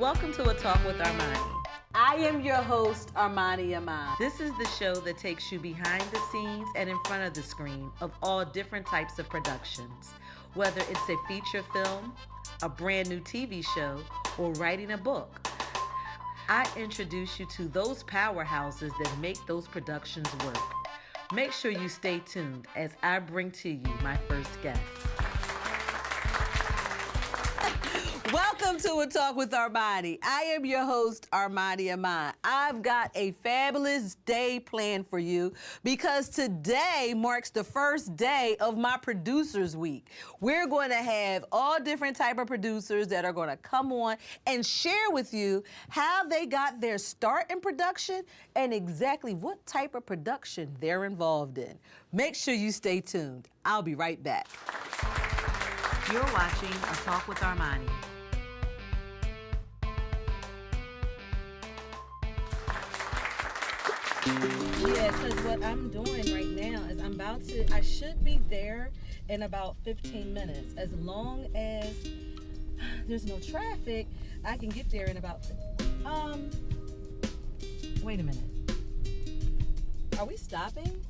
Welcome to A Talk with Armani. I am your host, Armani Iman. This is the show that takes you behind the scenes and in front of the screen of all different types of productions. Whether it's a feature film, a brand new TV show, or writing a book, I introduce you to those powerhouses that make those productions work. Make sure you stay tuned as I bring to you my first guest. Welcome to A Talk with Armani. I am your host, Armani Iman. I've got a fabulous day planned for you because today marks the first day of my Producers Week. We're going to have all different type of producers that are going to come on and share with you how they got their start in production and exactly what type of production they're involved in. Make sure you stay tuned. I'll be right back. You're watching A Talk with Armani. Yeah, because what I'm doing right now is I should be there in about 15 minutes. As long as there's no traffic, I can get there in about, wait a minute. Are we stopping?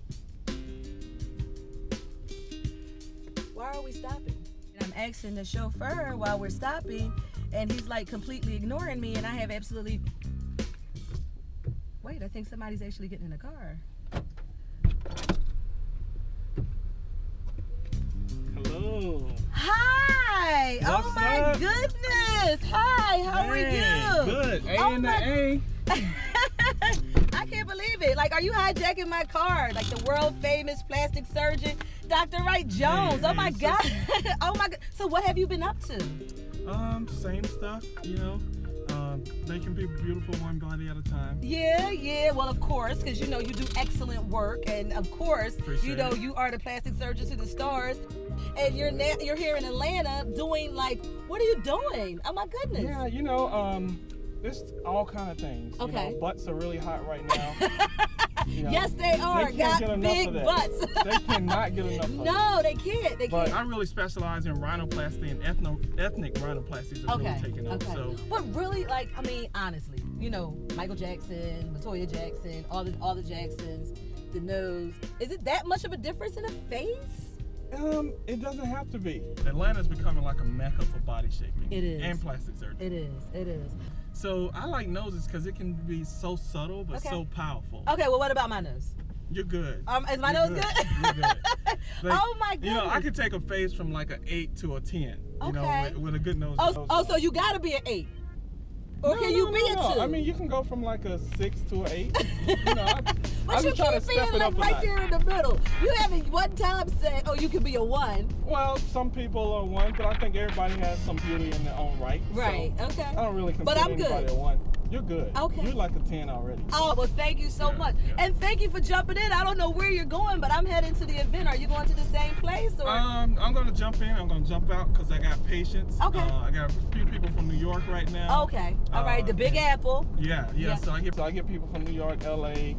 Why are we stopping? And I'm asking the chauffeur while we're stopping, and he's like completely ignoring me, and I have absolutely... Wait, I think somebody's actually getting in the car. Hello. Hi! What's oh my up? goodness! Hi, how are you? Good. A Oh and the my- A. I can't believe it. Like, are you hijacking my car? Like the world famous plastic surgeon, Dr. Wright Jones. Hey, oh my hey, God. Oh my God. So what have you been up to? Same stuff, making people beautiful one body at a time. Yeah. Well, of course, because you do excellent work, and of course, Appreciate it. you are the plastic surgeon to the stars, and you're here in Atlanta doing what are you doing? Oh my goodness. Yeah, there's all kind of things. Okay. Butts are really hot right now. Yes, they are. They can't Got get enough big of that. butts. They cannot get enough of it. No, they can't. They But can't. I really specialize in rhinoplasty and ethnic rhinoplasties are really taking off. Okay. So But really, honestly, Michael Jackson, Latoya Jackson, all the Jacksons, the nose. Is it that much of a difference in a face? it doesn't have to be. Atlanta's becoming like a mecca for body shaping. It is. And plastic surgery. It is. So I like noses because it can be so subtle but Okay. so powerful. Okay, well, what about my nose? You're good. Is my You're nose good? You're good. Oh my goodness. I could take a face from like an 8 to a 10. Okay. With a good nose. So you gotta be an 8. Or can you be a 2? I mean, you can go from like a 6 to an 8. But I'm you trying to keep step being it up a right notch. there in the middle. You haven't one time said, "Oh, you can be a 1." Well, some people are 1, but I think everybody has some beauty in their own right. Right. So Okay. I don't really consider But I'm anybody good. a 1. You're good. Okay. You're like a 10 already. Oh, well, thank you so Yeah, much. yeah. And thank you for jumping in. I don't know where you're going, but I'm heading to the event. Are you going to the same place? Or? I'm gonna jump in. I'm gonna jump out because I got patients. Okay. I got a few people from New York right now. Okay. All right. The Big Apple. Yeah. Yeah. So I get people from New York, LA,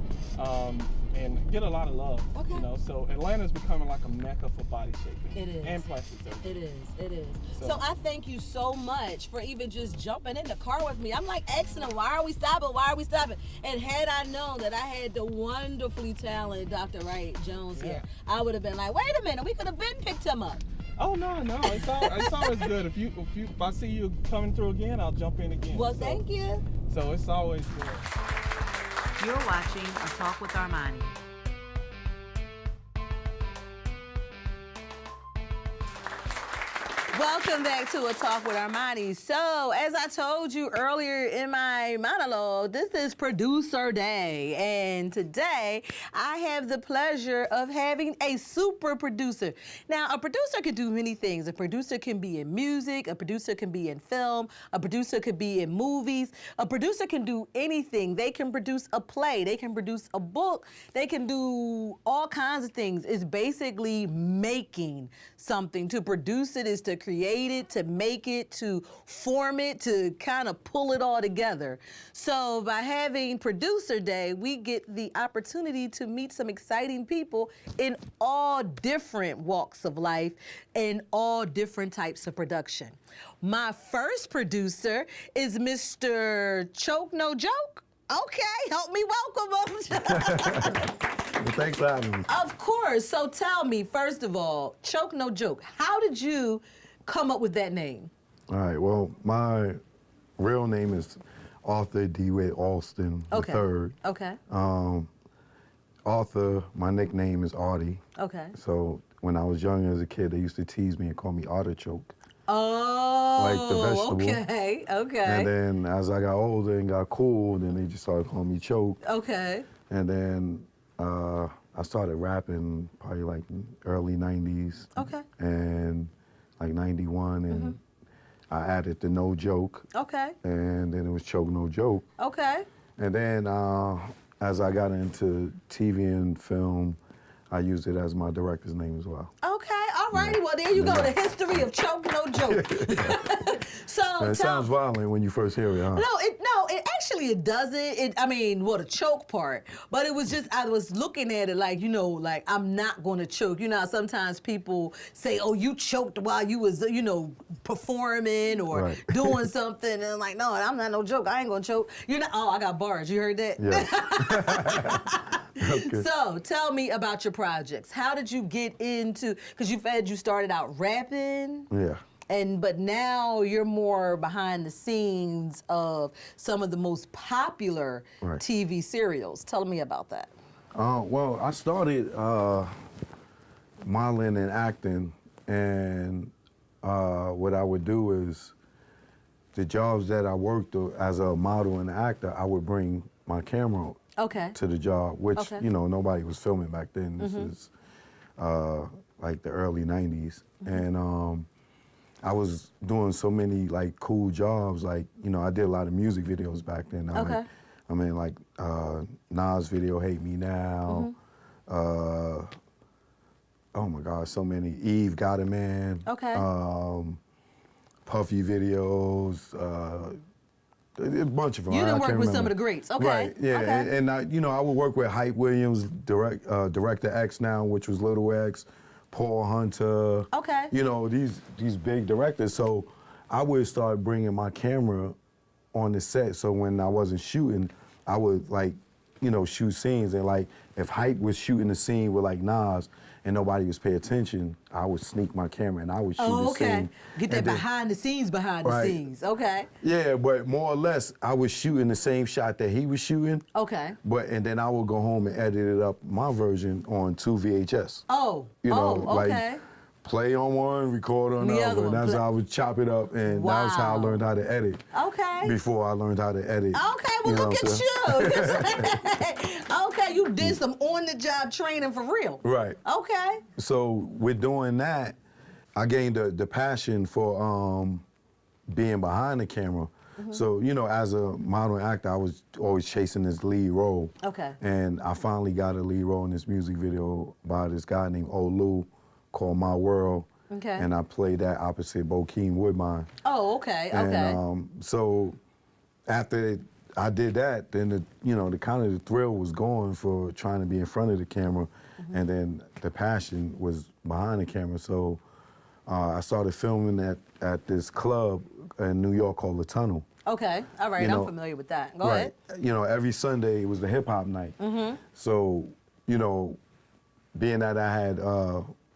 and get a lot of love. Okay. So Atlanta's becoming like a mecca for body shaping. It is. And plastic surgery. It is. So- So I thank you so much for even just jumping in the car with me. I'm like asking him, why are we stopping? And had I known that I had the wonderfully talented Dr. Wright Jones here, I would have been like, wait a minute, we could have been picked him up. Oh no, it's always good. If I see you coming through again, I'll jump in again. Well, thank you. So it's always good. You're watching A Talk with Armani. Welcome back to A Talk with Armani. So, as I told you earlier in my monologue, this is Producer Day. And today, I have the pleasure of having a super producer. Now, a producer could do many things. A producer can be in music. A producer can be in film. A producer could be in movies. A producer can do anything. They can produce a play. They can produce a book. They can do all kinds of things. It's basically making something. To produce it is to create create it, to make it, to form it, to kind of pull it all together. So by having Producer Day, we get the opportunity to meet some exciting people in all different walks of life and all different types of production. My first producer is Mr. Choke No Joke. Okay, help me welcome him. Well, thanks for having me. Of course. So tell me, first of all, Choke No Joke, how did you come up with that name? All right, well, my real name is Arthur DeWitt Alston III. Okay. Arthur, my nickname is Artie. Okay. So when I was young as a kid, they used to tease me and call me Artichoke. Oh, Like the vegetable. Okay, okay. And then as I got older and got cool, then they just started calling me Choke. Okay. And then I started rapping probably like early 90s. Okay. And like 91, and I added the No Joke. Okay. And then it was Choke No Joke. Okay. And then as I got into TV and film, I used it as my director's name as well. Okay, all righty. Well, there you go, the history of Choke No Joke. So It sounds violent when you first hear it, huh? No, it actually it doesn't. The choke part. But it was just, I was looking at it like, like I'm not gonna choke. You know how sometimes people say, oh, you choked while you was, performing or Right. doing something. And I'm like, no, I'm not no joke. I ain't gonna choke. Oh, I got bars. You heard that? Yeah. Okay. So tell me about your projects. How did you get into, because you said you started out rapping. Yeah. But now you're more behind the scenes of some of the most popular Right. TV serials. Tell me about that. Well, I started modeling and acting, and what I would do is the jobs that I worked as a model and actor, I would bring my camera Okay. to the job, which, Okay. nobody was filming back then. This is like the early 90s. And I was doing so many like cool jobs. Like, I did a lot of music videos back then. Okay. Like Nas video, Hate Me Now. Oh my God, so many. Eve Got a Man. Okay. Puffy videos. A bunch of them. You I done can't work with some remember. of the greats. Okay. Right, yeah. Okay. And I would work with Hype Williams, Director X now, which was Little X, Paul Hunter. Okay. These big directors. So I would start bringing my camera on the set. So when I wasn't shooting, I would shoot scenes. And like if Hype was shooting a scene with like Nas and nobody was paying attention, I would sneak my camera and I would shoot the scene. Get that And then- behind the scenes. Okay. Yeah, but more or less, I was shooting the same shot that he was shooting. Okay. And then I would go home and edit it up, my version, on 2 VHS. Oh. Okay. Okay. Play on one, record on the The other, other and one, that's play- how I would chop it up, and that was how I Wow. learned how to edit. Okay. Before I learned how to edit. Okay, well, look what I'm at saying? you. Okay, you did some on-the-job training for real. Right. Okay. So with doing that, I gained the passion for being behind the camera. So, as a model and actor, I was always chasing this lead role. Okay. And I finally got a lead role in this music video by this guy named Olu called My World. Okay. And I played that opposite Bokeem Woodbine. Oh, okay, okay. And so after I did that, then the kind of the thrill was going for trying to be in front of the camera, and then the passion was behind the camera. So I started filming at this club in New York called The Tunnel. Okay, all right, I'm familiar with that. Go ahead. Every Sunday it was the hip hop night. So being that I had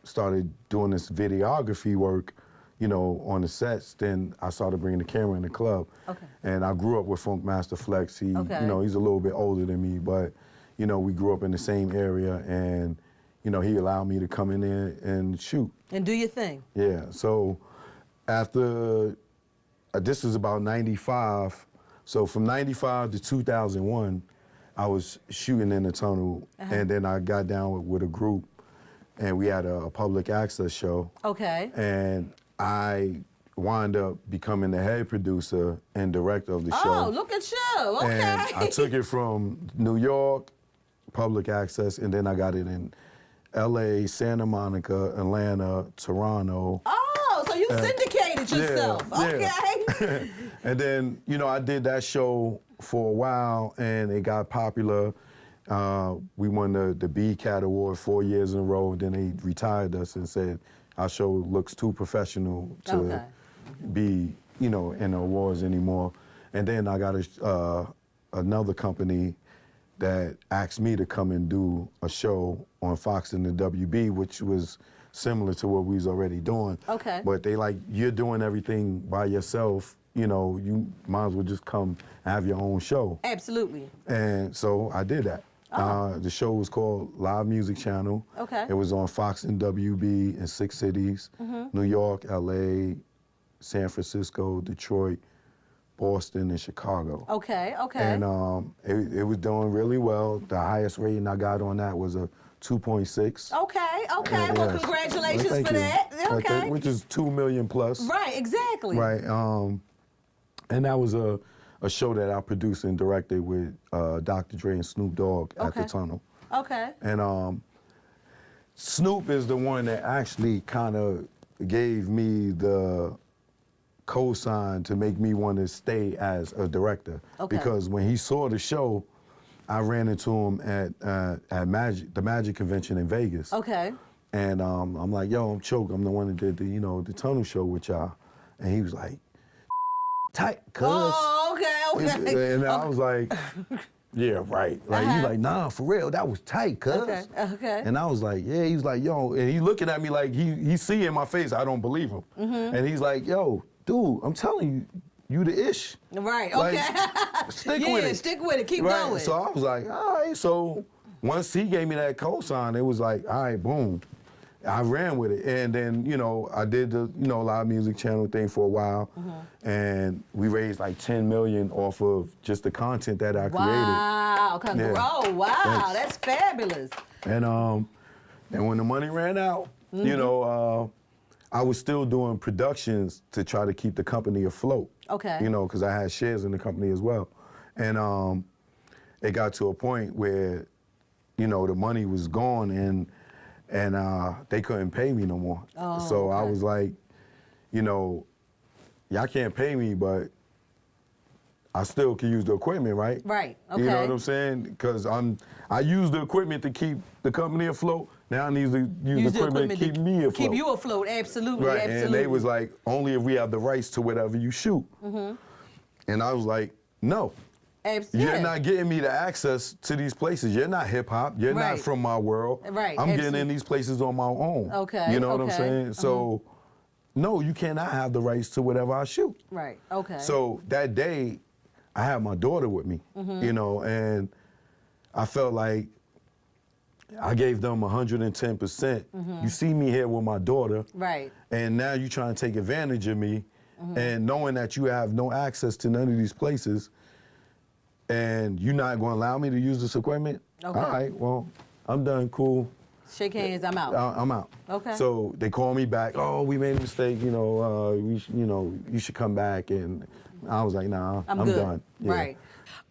started doing this videography work, on the sets, then I started bringing the camera in the club. Okay. And I grew up with Funk Master Flex. He's a little bit older than me, but, we grew up in the same area, and, he allowed me to come in there and shoot. And do your thing. Yeah, so after, this was about 95, so from 95 to 2001, I was shooting in the tunnel, and then I got down with a group, and we had a public access show. Okay. And I wound up becoming the head producer and director of the show. Oh, look at you. Okay. And I took it from New York, public access, and then I got it in LA, Santa Monica, Atlanta, Toronto. Oh, so you you syndicated yourself. Yeah. Okay. And then, you know, I did that show for a while, and it got popular. We won the B-Cat Award 4 years in a row, and then they retired us and said our show looks too professional to be, you know, in the awards anymore. And then I got another company that asked me to come and do a show on Fox and the WB, which was similar to what we was already doing. Okay. But they like, you're doing everything by yourself, you know, you might as well just come and have your own show. Absolutely. And so I did that. The show was called Live Music Channel. Okay. It was on Fox and WB in 6 cities, New York, LA, San Francisco, Detroit, Boston, and Chicago. Okay. And it was doing really well. The highest rating I got on that was a 2.6. Okay. Well, Yes. congratulations Thank for you. that. Okay. Which is 2 million plus. Right, exactly. Right. And that was a show that I produced and directed with Dr. Dre and Snoop Dogg at the Tunnel. Okay. And Snoop is the one that actually kind of gave me the cosign to make me want to stay as a director. Okay. Because when he saw the show, I ran into him at the Magic Convention in Vegas. Okay. And I'm like, yo, I'm Choke. I'm the one that did the Tunnel show with y'all. And he was like, tight, cuz. Oh, okay. And I was like, yeah, right. Like, he's like, nah, for real, that was tight, cuz. Okay. And I was like, yeah. He was like, yo. And he looking at me like he see in my face, I don't believe him. And he's like, yo, dude, I'm telling you, you the ish. Right, Like, okay. stick with it. Stick with it. Keep Right. going. So I was like, all right. So once he gave me that cosign, it was like, all right, boom. I ran with it. And then, you know, I did the, Live Music Channel thing for a while. And we raised like 10 million off of just the content that I created. Wow. Yeah. Oh, wow. Thanks. That's fabulous. And when the money ran out, you know, I was still doing productions to try to keep the company afloat. Okay. You know, because I had shares in the company as well. And it got to a point where, you know, the money was gone and they couldn't pay me no more. Oh, so I okay. was like, you know, y'all can't pay me, but I still can use the equipment, right? Right, okay. You know what I'm saying? Because I use the equipment to keep the company afloat. Now I need to use the equipment to keep me afloat. Keep you afloat, absolutely, Right, absolutely. and they was like, only if we have the rights to whatever you shoot. And I was like, no. You're not getting me the access to these places. You're not hip hop. You're not from my world. Right, I'm getting in these places on my own. Okay, You know what I'm okay. saying? So, no, you cannot have the rights to whatever I shoot. Right, okay. So that day, I had my daughter with me, you know, and I felt like I gave them 110%. You see me here with my daughter. Right. And now you're trying to take advantage of me. And knowing that you have no access to none of these places, and you're not going to allow me to use this equipment? Okay. All right, well, I'm done, cool. Shake hands, I'm out. I'm out. Okay. So they call me back. Oh, we made a mistake. You know, you should come back. And I was like, nah, I'm good. done. Yeah. Right.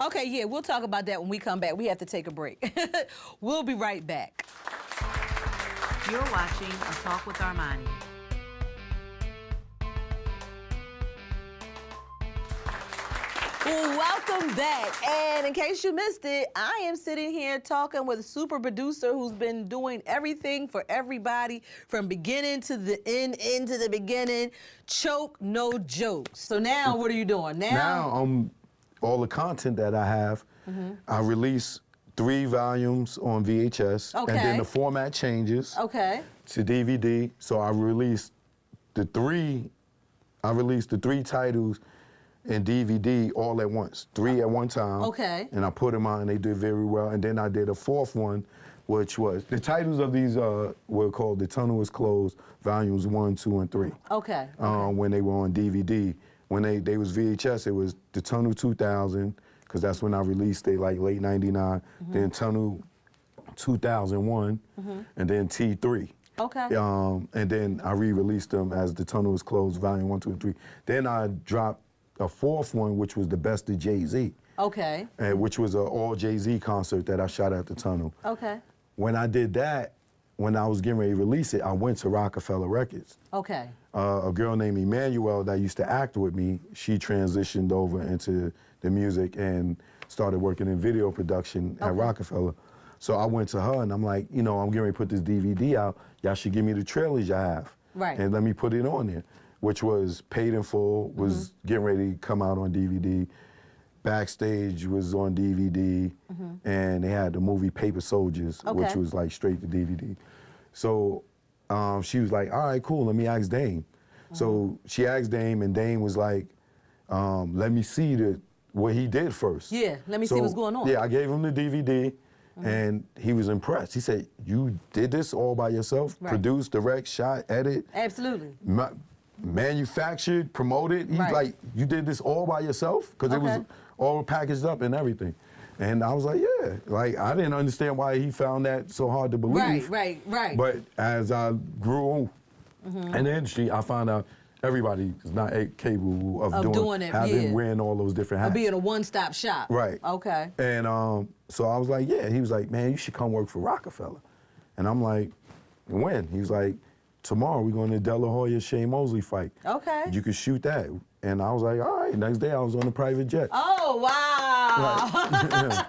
Okay, yeah, we'll talk about that when we come back. We have to take a break. We'll be right back. You're watching A Talk with Armani. Welcome back. And in case you missed it, I am sitting here talking with a super producer who's been doing everything for everybody from beginning to the end to the beginning. Choke, no jokes. So now what are you doing? Now, all the content that I have, I release 3 volumes on VHS. Okay. And then the format changes to DVD. So I released the 3 titles and DVD all at once, 3 at one time. Okay. And I put them out and they did very well. And then I did a 4th one, which was, the titles of these were called The Tunnel Is Closed, volumes 1, 2, and 3. Okay. When they were on DVD. When they was VHS, it was The Tunnel 2000, because that's when I released it, like late 99. Then Tunnel 2001, and then T3. Okay. And then I re-released them as The Tunnel Is Closed, volume 1, 2, and 3. Then I dropped a 4th one, which was The Best of Jay-Z. Okay. Which was an all Jay-Z concert that I shot at the Tunnel. Okay. When I did that, when I was getting ready to release it, I went to Rockefeller Records. Okay. A girl named Emmanuel that used to act with me, she transitioned over into the music and started working in video production at Rockefeller. So I went to her and I'm like, you know, I'm getting ready to put this DVD out. Y'all should give me the trailers y'all have. Right. And let me put it on there, which was Paid in Full, was getting ready to come out on DVD. Backstage was on DVD, and they had the movie Paper Soldiers, which was like straight to DVD. So she was like, all right, cool, let me ask Dame. So she asked Dame, and Dame was like, let me see what he did first. Yeah, let me see what's going on. Yeah, I gave him the DVD, and he was impressed. He said, you did this all by yourself? Right. Produced, direct, shot, edit? Absolutely. Manufactured, promoted? He's like, you did this all by yourself? Because it was all packaged up and everything. And I was like, yeah. Like, I didn't understand why he found that so hard to believe. Right. But as I grew in the industry, I found out everybody is not capable of doing it, having wearing all those different hats. Of being a one-stop shop. Right. Okay. And so I was like, yeah. He was like, man, you should come work for Rockefeller. And I'm like, when? He was like, tomorrow we're going to De La Hoya Shea Mosley fight. Okay. You could shoot that. And I was like, all right. Next day I was on a private jet. Oh, wow. Right.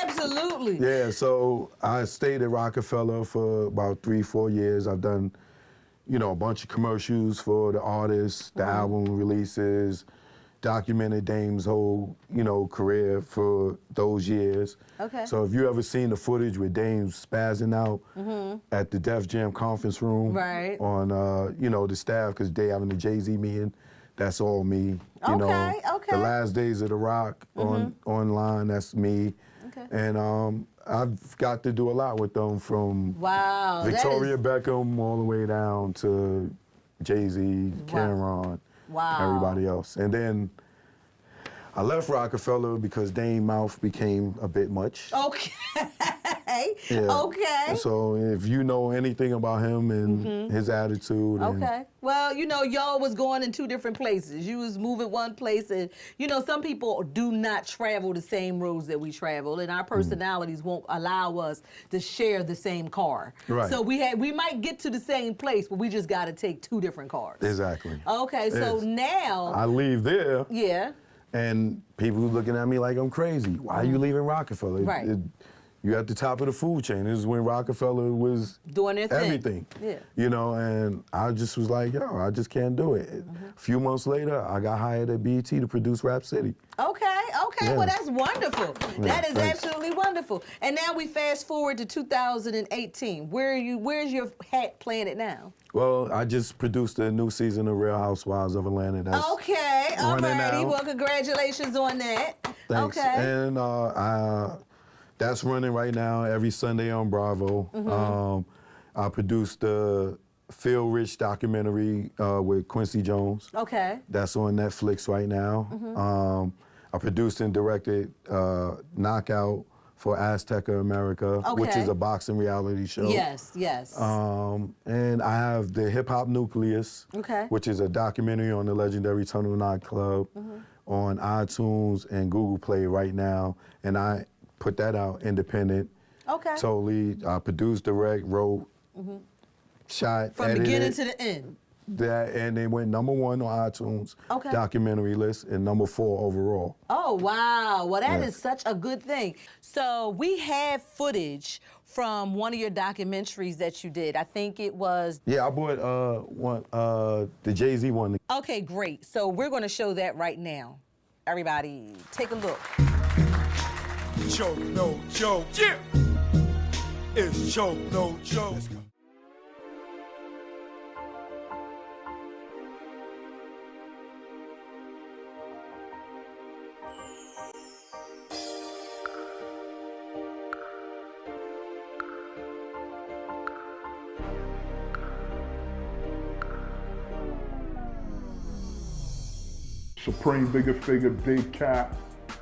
Absolutely. Yeah, so I stayed at Rockefeller for about 3-4 years. I've done, you know, a bunch of commercials for the artists, the album releases, documented Dame's whole, you know, career for those years. Okay. So if you ever seen the footage with Dame spazzing out at the Def Jam conference room on, you know, the staff, because they having the Jay-Z meeting, that's all me. You know, the last days of the Rock online, that's me. Okay. And I've got to do a lot with them, from Victoria Beckham all the way down to Jay-Z, Cameron, everybody else. And then I left Rockefeller because Dame mouth became a bit much. Okay. Yeah. Okay. So if you know anything about him and his attitude. Okay. Well, you know, y'all was going in two different places. You was moving one place, and you know, some people do not travel the same roads that we travel, and our personalities won't allow us to share the same car. Right. So we might get to the same place, but we just got to take two different cars. Exactly. Okay. So now I leave there. Yeah. And people looking at me like I'm crazy. Why are you leaving Rockefeller? Right. You're at the top of the food chain. This is when Rockefeller was doing their thing. Everything. Yeah. You know, and I just was like, yo, I just can't do it. A few months later, I got hired at BET to produce Rap City. Okay, well, that's wonderful. Yeah, that is absolutely wonderful. And now we fast forward to 2018. Where's your hat planted now? Well, I just produced a new season of Real Housewives of Atlanta. That's okay, all righty. Well, congratulations on that. Thanks. Okay. And that's running right now every Sunday on Bravo. I produced the Feel Rich documentary with Quincy Jones. Okay. That's on Netflix right now. I produced and directed Knockout for Azteca America, which is a boxing reality show. Yes. And I have the Hip Hop Nucleus, which is a documentary on the legendary Tunnel nightclub on iTunes and Google Play right now. And I put that out independent. Okay. Totally. I produced, direct, wrote, shot, from edited. Beginning to the end. And they went #1 on iTunes documentary list and #4 overall. Oh, wow. Well, that is such a good thing. So we have footage from one of your documentaries that you did. I think it was... Yeah, I bought the Jay-Z one. Okay, great. So we're going to show that right now. Everybody, take a look. Joke, no joke. Yeah! It's joke, no joke. Let's go. Supreme Bigger Figure, Big Cap,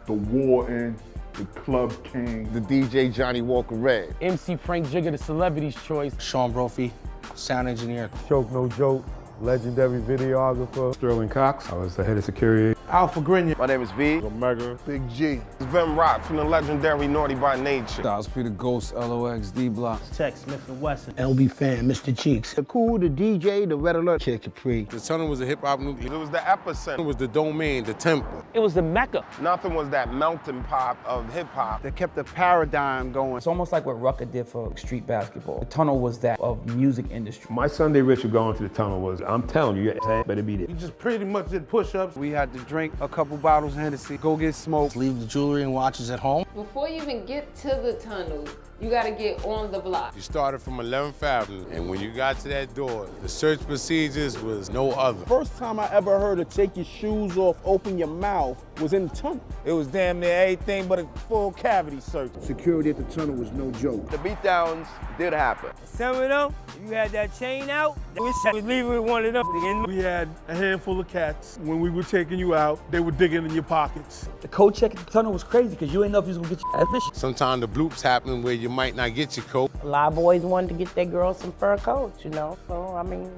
The Warden, The Club King, the DJ Johnny Walker Red, MC Frank Jigger, the Celebrity's Choice, Sean Brophy, sound engineer, Joke No Joke, legendary videographer, Sterling Cox, I was the head of security. Alpha Grinya. My name is V. Omega. Big G. It's Vim Rock from the legendary Naughty by Nature. Styles P the Ghost, LOX, D Block. Tech Smith and Wesson. LB Fan, Mr. Cheeks. The Cool, the DJ, the Red Alert. Kid Capri. The tunnel was a hip-hop nucleus. It was the epicenter. It was the domain, the temple. It was the Mecca. Nothing was that melting pot of hip-hop. They kept the paradigm going. It's almost like what Rucker did for street basketball. The tunnel was that of music industry. My Sunday ritual going to the tunnel was, I'm telling you, your better be there. We just pretty much did push-ups. We had to drink a couple bottles of Hennessy, go get smoked. Leave the jewelry and watches at home. Before you even get to the tunnel, you gotta get on the block. You started from 11th Avenue, and when you got to that door, the search procedures was no other. First time I ever heard of take your shoes off, open your mouth was in the tunnel. It was damn near everything but a full cavity search. Security at the tunnel was no joke. The beatdowns did happen. Some of them, you had that chain out, we leave with one of them. We had a handful of cats. When we were taking you out, they were digging in your pockets. The code check at the tunnel was crazy because you didn't know if you was gonna get your admission. Sometimes the bloops happen where you might not get your coat. A lot of boys wanted to get their girls some fur coats, you know, so I mean,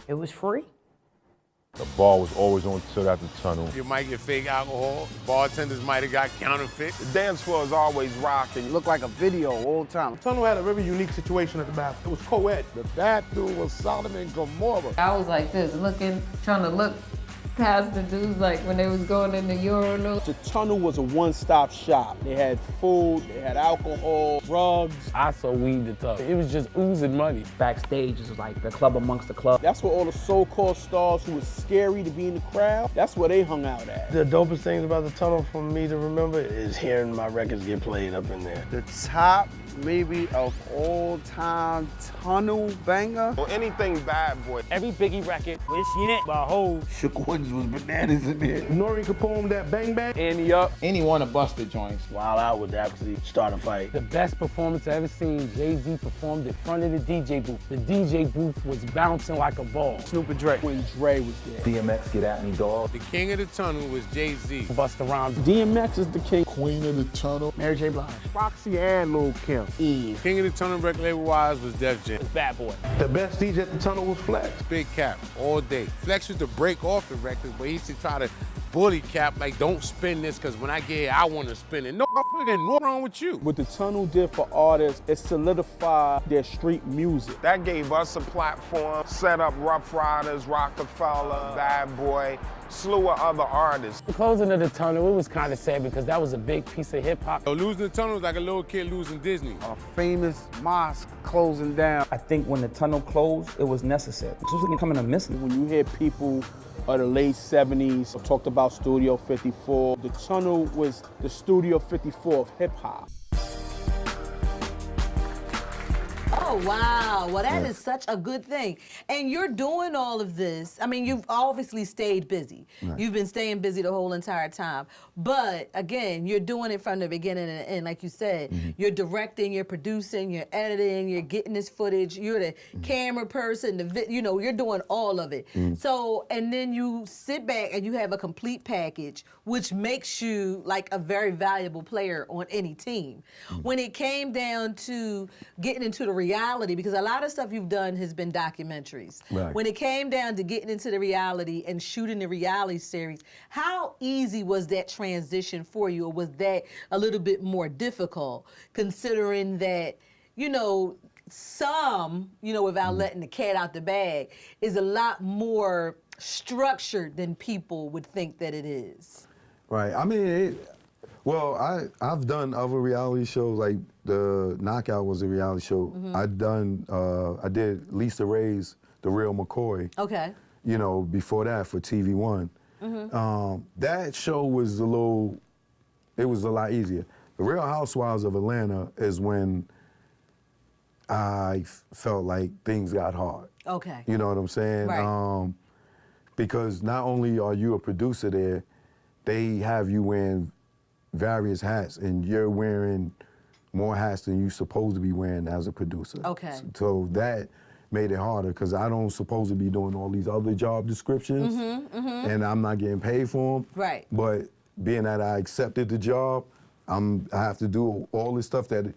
it was free. The bar was always on till after the tunnel. You might get fake alcohol. Bartenders might have got counterfeit. The dance floor is always rocking. It looked like a video all the time. The tunnel had a very unique situation at the bathroom. It was co-ed. The bathroom was Solomon and Gomorrah. I was like this, trying to look past the dudes like when they was going in the urinal. The tunnel was a one-stop shop. They had food, they had alcohol, drugs. I saw weed the tunnel. It was just oozing money. Backstage is like the club amongst the club. That's where all the so-called stars who was scary to be in the crowd, that's where they hung out at. The dopest things about the tunnel for me to remember is hearing my records get played up in there. The top maybe of all time tunnel banger. Or anything bad boy. Every Biggie record, we seen it by whole. Shook Ones was bananas in there. Nori Capone, that Bang Bang. Andy up. Any one of Buster joints. Wild Out would actually start a fight. The best performance I ever seen, Jay-Z performed in front of the DJ booth. The DJ booth was bouncing like a ball. Snoop and Dre, when Dre was there. DMX, Get At Me, Dog. The king of the tunnel was Jay-Z. Busta Rhymes. DMX is the king. Queen of the tunnel. Mary J. Blige. Foxy and Lil Kim. Eve. King of the tunnel record label-wise was Def Jam. Bad Boy. The best DJ at the tunnel was Flex. Big Cap, all day. Flex used to break off the records, but he used to try to bully Cap, like, don't spin this, because when I get here, I want to spin it. No, what's wrong with you? What the tunnel did for artists, it solidified their street music. That gave us a platform, set up Rough Riders, Rockefeller, Bad Boy, slew of other artists. The closing of the tunnel, it was kind of sad because that was a big piece of hip hop. So losing the tunnel was like a little kid losing Disney. A famous mosque closing down. I think when the tunnel closed, it was necessary. This was becoming a missing. When you hear people of the late 70s talked about Studio 54, the tunnel was the Studio 54 of hip hop. Oh, wow. Well, that is such a good thing. And you're doing all of this. I mean, you've obviously stayed busy. Right. You've been staying busy the whole entire time. But again, you're doing it from the beginning and the end. Like you said, you're directing, you're producing, you're editing, you're getting this footage. You're the camera person, you're doing all of it. So, and then you sit back and you have a complete package, which makes you like a very valuable player on any team. When it came down to getting into the reality, because a lot of stuff you've done has been documentaries. Right. When it came down to getting into the reality and shooting the reality series, how easy was that transition for you, or was that a little bit more difficult, considering that, some, without letting the cat out the bag, is a lot more structured than people would think that it is? Right. I mean, I've done other reality shows, like the Knockout was a reality show. I did Lisa Ray's The Real McCoy. Okay. Before that for TV One. That show was a lot easier. The Real Housewives of Atlanta is when I felt like things got hard. Okay. You know what I'm saying? Right. Because not only are you a producer there, they have you wearing various hats, and you're wearing more hats than you're supposed to be wearing as a producer. Okay. So that made it harder, because I don't supposed to be doing all these other job descriptions, and I'm not getting paid for them. Right. But being that I accepted the job, I have to do all this stuff that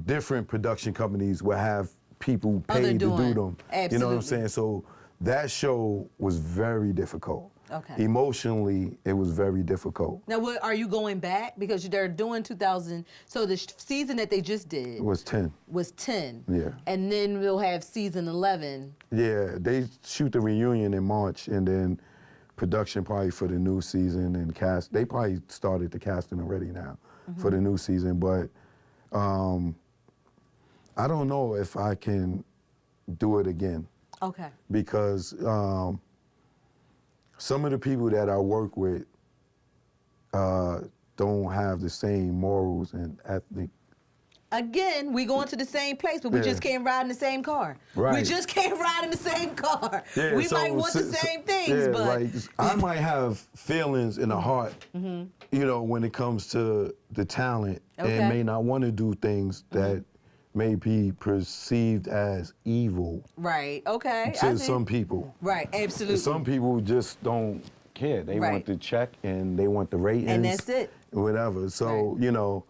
different production companies will have people paid to do them. Absolutely. You know what I'm saying? So that show was very difficult. Okay. Emotionally, it was very difficult. Now, what are you going back? Because they're doing 2000. So the season that they just did It was 10. was 10. Yeah. And then we'll have season 11. Yeah, they shoot the reunion in March, and then production probably for the new season and cast. They probably started the casting already now for the new season, but I don't know if I can do it again. Okay. Because some of the people that I work with don't have the same morals and ethnic. Again, we going to the same place, but we Yeah. just can't ride in the same car. We Right. just can't ride in the same car. Yeah, we so- might want the same things, yeah, but like I might have feelings in the heart, you know, when it comes to the talent, Okay. and may not want to do things that may be perceived as evil right. Okay. I to see. some people. Right. Absolutely. Some people just don't care. They Right. want the check and they want the ratings. And that's it. Whatever. So, you know,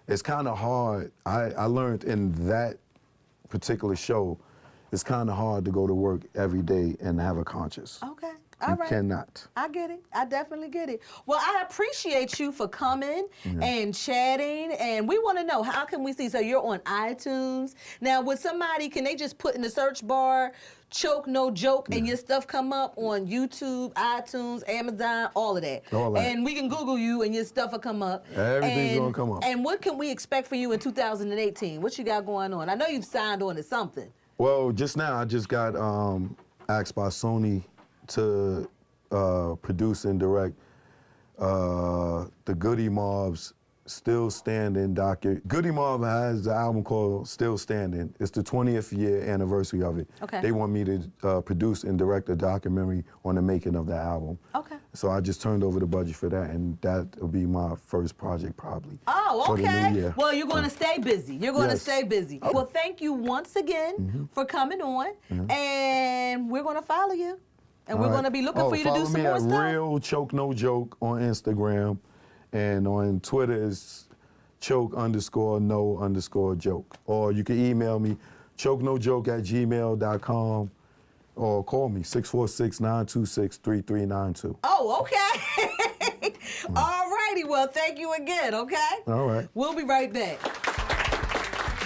it's kind of hard. I learned in that particular show, it's kind of hard to go to work every day and have a conscience. Okay. All You right. cannot. I get it. I definitely get it. Well, I appreciate you for coming and chatting. And we want to know, how can we see? So you're on iTunes. Now, with somebody, can they just put in the search bar, Choke No Joke, and your stuff come up on YouTube, iTunes, Amazon, all of that? All that. And we can Google you and your stuff will come up. Everything's gonna come up. And what can we expect for you in 2018? What you got going on? I know you've signed on to something. Well, just now I just got asked by Sony to produce and direct the Goody Mob's Still Standing docket. Goody Mob has the album called Still Standing. It's the 20th year anniversary of it. Okay. They want me to produce and direct a documentary on the making of the album. Okay. So I just turned over the budget for that, and that will be my first project probably. Oh, for the okay. new year. Well, you're going to stay busy. You're going to Yes. stay busy. Well, thank you once again for coming on, and we're going to follow you, and we're All going to right. be looking for you to do some more Follow me stuff. at Real Choke No Joke on Instagram, and on Twitter it's choke_no_joke. Or you can email me chokenojoke@gmail.com, or call me 646-926-3392. Oh, okay. All righty. Well, thank you again, okay? All right. We'll be right back.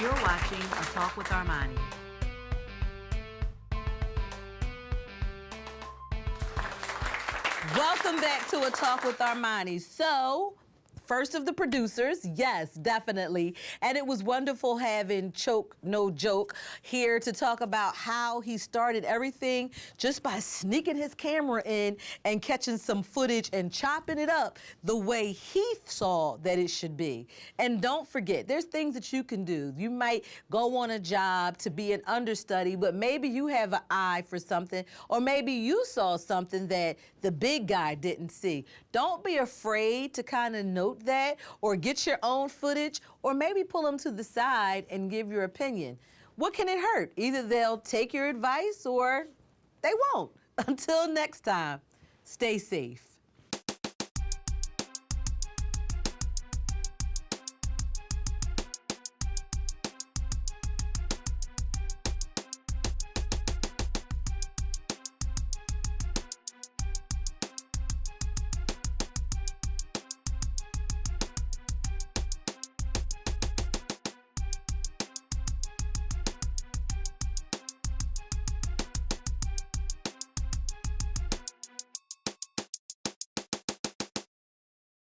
You're watching A Talk with Armani. Welcome back to A Talk with Armani. So, first of the producers, yes, definitely. And it was wonderful having Choke No Joke here to talk about how he started everything just by sneaking his camera in and catching some footage and chopping it up the way he saw that it should be. And don't forget, there's things that you can do. You might go on a job to be an understudy, but maybe you have an eye for something, or maybe you saw something that the big guy didn't see. Don't be afraid to kind of note that, or get your own footage, or maybe pull them to the side and give your opinion. What can it hurt? Either they'll take your advice or they won't. Until next time, stay safe.